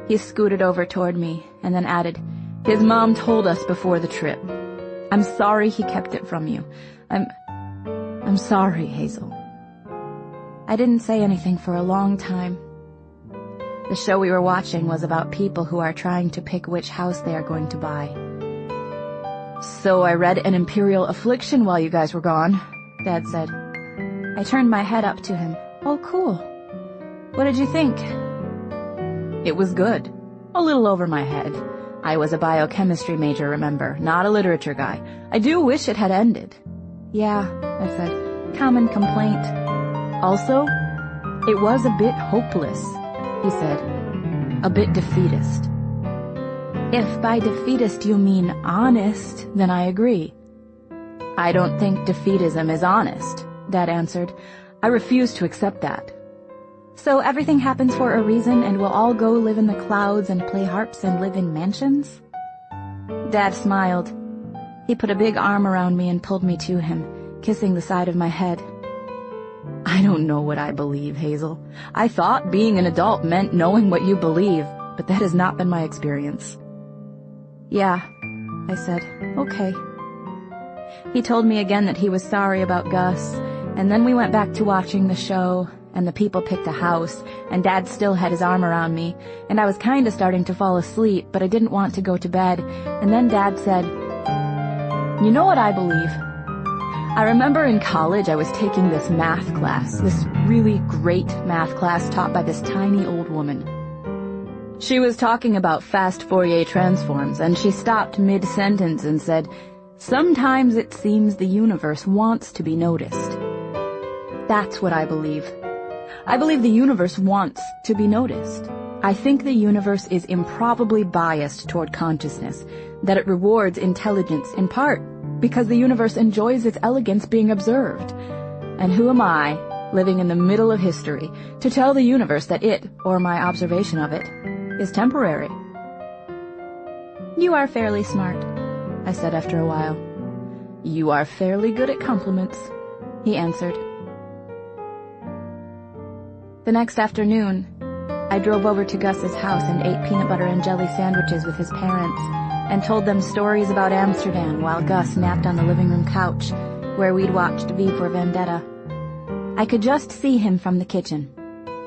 He scooted over toward me and then added, "His mom told us before the trip. I'm sorry he kept it from you. I'm sorry, Hazel." I didn't say anything for a long time. The show we were watching was about people who are trying to pick which house they are going to buy. "So I read An Imperial Affliction while you guys were gone," Dad said. I turned my head up to him. "Oh, cool. What did you think?" "It was good. A little over my head. I was a biochemistry major, remember, not a literature guy. I do wish it had ended." "Yeah," I said. "Common complaint." "Also, it was a bit hopeless," he said. "A bit defeatist." "If by defeatist you mean honest, then I agree." "I don't think defeatism is honest," Dad answered. "I refuse to accept that." "So everything happens for a reason and we'll all go live in the clouds and play harps and live in mansions?" Dad smiled. He put a big arm around me and pulled me to him, kissing the side of my head. "I don't know what I believe, Hazel. I thought being an adult meant knowing what you believe, but that has not been my experience." "Yeah," I said. "Okay." He told me again that he was sorry about Gus, and then we went back to watching the show, and the people picked a house, and Dad still had his arm around me, and I was kinda starting to fall asleep, but I didn't want to go to bed, and then Dad said, "You know what I believe? I remember in college I was taking this math class, this really great math class taught by this tiny old woman. She was talking about fast Fourier transforms, and she stopped mid-sentence and said, 'Sometimes it seems the universe wants to be noticed.' That's what I believe. I believe the universe wants to be noticed. I think the universe is improbably biased toward consciousness, that it rewards intelligence in part because the universe enjoys its elegance being observed. And who am I, living in the middle of history, to tell the universe that it, or my observation of it, is temporary?" "You are fairly smart," I said after a while. "You are fairly good at compliments," he answered. The next afternoon, I drove over to Gus's house and ate peanut butter and jelly sandwiches with his parents, and told them stories about Amsterdam while Gus napped on the living room couch, where we'd watched V for Vendetta. I could just see him from the kitchen.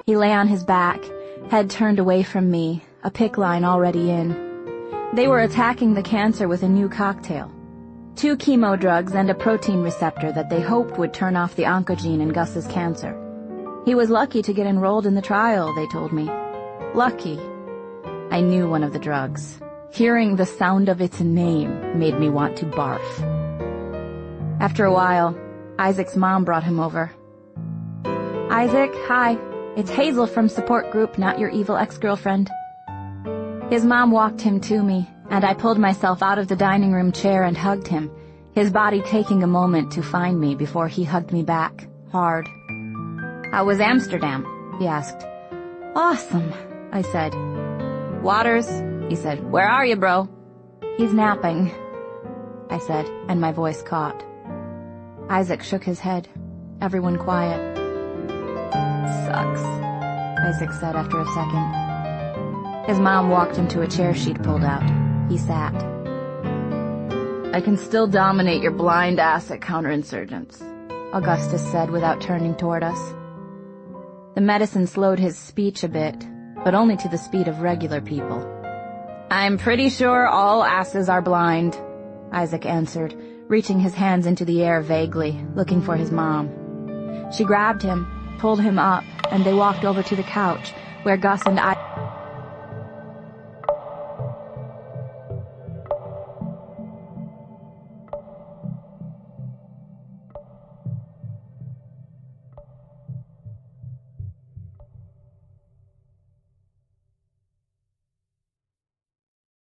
He lay on his back, head turned away from me, a PICC line already in. They were attacking the cancer with a new cocktail. 2 chemo drugs and a protein receptor that they hoped would turn off the oncogene in Gus's cancer. He was lucky to get enrolled in the trial, they told me. Lucky. I knew one of the drugs. Hearing the sound of its name made me want to barf. After a while, Isaac's mom brought him over. "Isaac, hi. It's Hazel from support group, not your evil ex-girlfriend." His mom walked him to me, and I pulled myself out of the dining room chair and hugged him, his body taking a moment to find me before he hugged me back, hard. "How was Amsterdam?" he asked. "Awesome," I said. "Waters?" he said. "Where are you, bro?" "He's napping," I said, and my voice caught. Isaac shook his head. Everyone quiet. "Sucks," Isaac said after a second. His mom walked him to a chair she'd pulled out. He sat. "I can still dominate your blind ass at counterinsurgents," Augustus said without turning toward us. The medicine slowed his speech a bit, but only to the speed of regular people. "I'm pretty sure all asses are blind," Isaac answered, reaching his hands into the air vaguely, looking for his mom. She grabbed him, pulled him up, and they walked over to the couch, where Gus and I